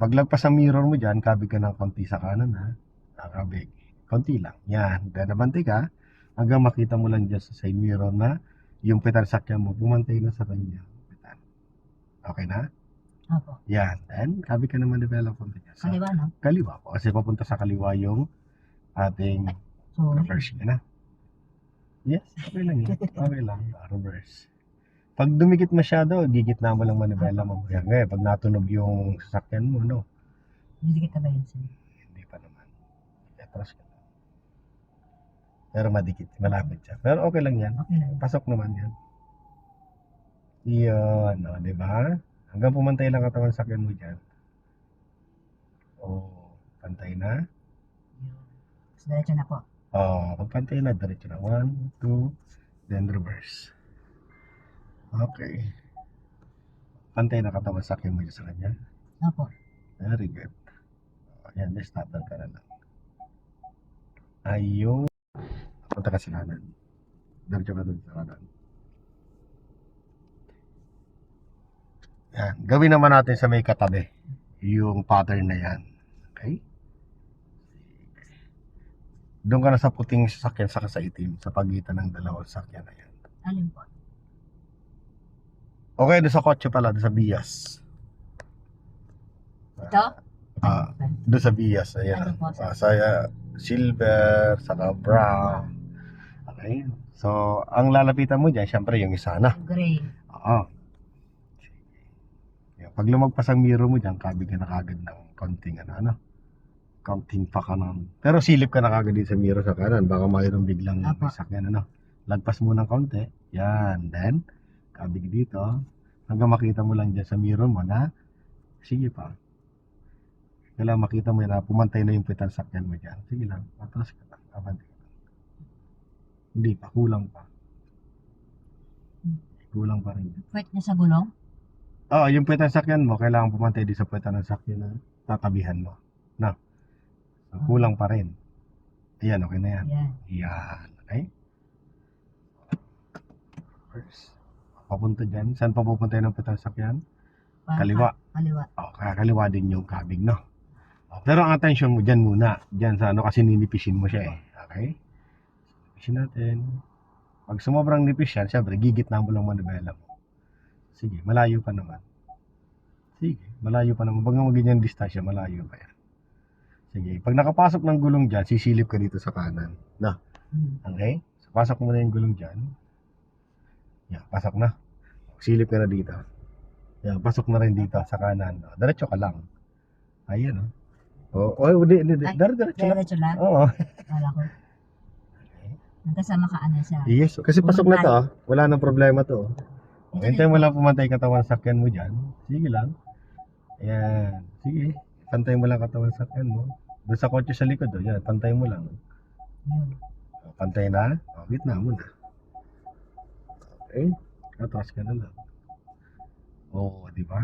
Paglagpas ng mirror mo dyan, kabig ka ng konti sa kanan ha. Kabig. Konti lang. Yan. Dadabante ka hanggang makita mo lang dyan sa side mirror na yung petal sakyan mo, pumantay na sa kanya. Petal. Okay na? Opo. Yan. Then, kabig ka naman develop konti dyan. So, Kaliwa, no? kaliwa po. Kasi papunta sa kaliwa yung ating So, reverse. Yan na. Yes, okay lang yan. Okay lang. Reverse. Pag dumikit masyado, gigitna mo lang manibela mo. Yan nga, pag natunog yung sasakyan mo, no? didikit ka ba yun, sir? Hindi pa naman. Atras ka lang. Pero madikit, malapit siya. Pero okay lang yan. Okay lang. Pasok naman yan. Iyon, o, di ba? Hanggang pumantay lang katawan sa sakyan mo dyan. O, pantay na. Tapos diretso na po. O, pag pantay na, diretso na. 1, 2, then reverse. Okay. Pantay na katawan sa sakyan mo dyan sa kanya. Opo. Very good. Ayan, just stop ka na lang. Ayun. Punta ka sa kanan. Diretso ka dun sa kanan. Yan. Gawin naman natin sa may katabi. Yung pattern na yan. Okay? Doon ka na sa puting sasakyan saka sa itim. Sa pagitan ng dalawang sasakyan na yan. Alin po? Okay, doon sa kotse pala. Doon sa bias. Ito? Doon sa bias. Ayan. Ano po, sir? Sa silver, saka brown. Okay? So, ang lalapitan mo dyan, syempre yung isa na. Gray. Oo. Yan. Pag lumagpas ang mirror mo dyan, kabig ka na kagad ng konting konting pa kanan. Pero silip ka na kagad din sa mirror sa kanan. Baka mayroong biglang Apa. may sakyan, Lagpas mo ng konti. Yan. Then, kabig dito. Hanggang makita mo lang dyan sa mirror mo na, sige pa. Kailangan makita mo na pumantay na yung petal sakyan mo dyan. Sige lang. Atras ka lang. Abante ka lang. Hindi pa. Kulang pa. Kulang pa rin. Pwet niya sa gulong? Oo, yung puwet ng sakyan mo, kailangan pumantay din sa puwet ng sakyan na tatabihan mo. Na. So, kulang pa rin. Ayan, okay na yan. Yan. Yan. Okay? First. Papunta dyan. Saan pa pupunta ng puwet ng sakyan? Kaliwa. Kaliwa. O, kakaliwa din yung kabig, no? O, pero ang attention mo dyan muna. Dyan sa kasi ninipisin mo siya eh. Okay? Nipisin natin. Pag sumobrang nipis yan, syempre, gigitna mo lang manibela mo. Sige, malayo pa naman. Sige, malayo pa naman. Pag magiging distansya, malayo pa yan. Sige, pag nakapasok ng gulong dyan, sisilip ka dito sa kanan. Na, okay? So, pasok mo na yung gulong dyan. Yan, pasok na. Silip ka na dito. Yan, pasok na rin dito sa kanan. Diretso ka lang. Ayan, hindi. Diretso lang. Diretso lang? Oo. Wala ko. Nagkasama ka ano siya. Yes, kasi pasok na to. Wala nang problema to. Ito Hintay din mo po. lang pumatay katawan sakyan mo dyan. Sige lang. Ayan. Sige. Pantay mo lang katawan sakyan mo. Doon sa kotse sa likod. Yan. Pantay mo lang. Yun. Pantay na. Gitna mo na. Okay. Atras ka na lang. Oo, di ba?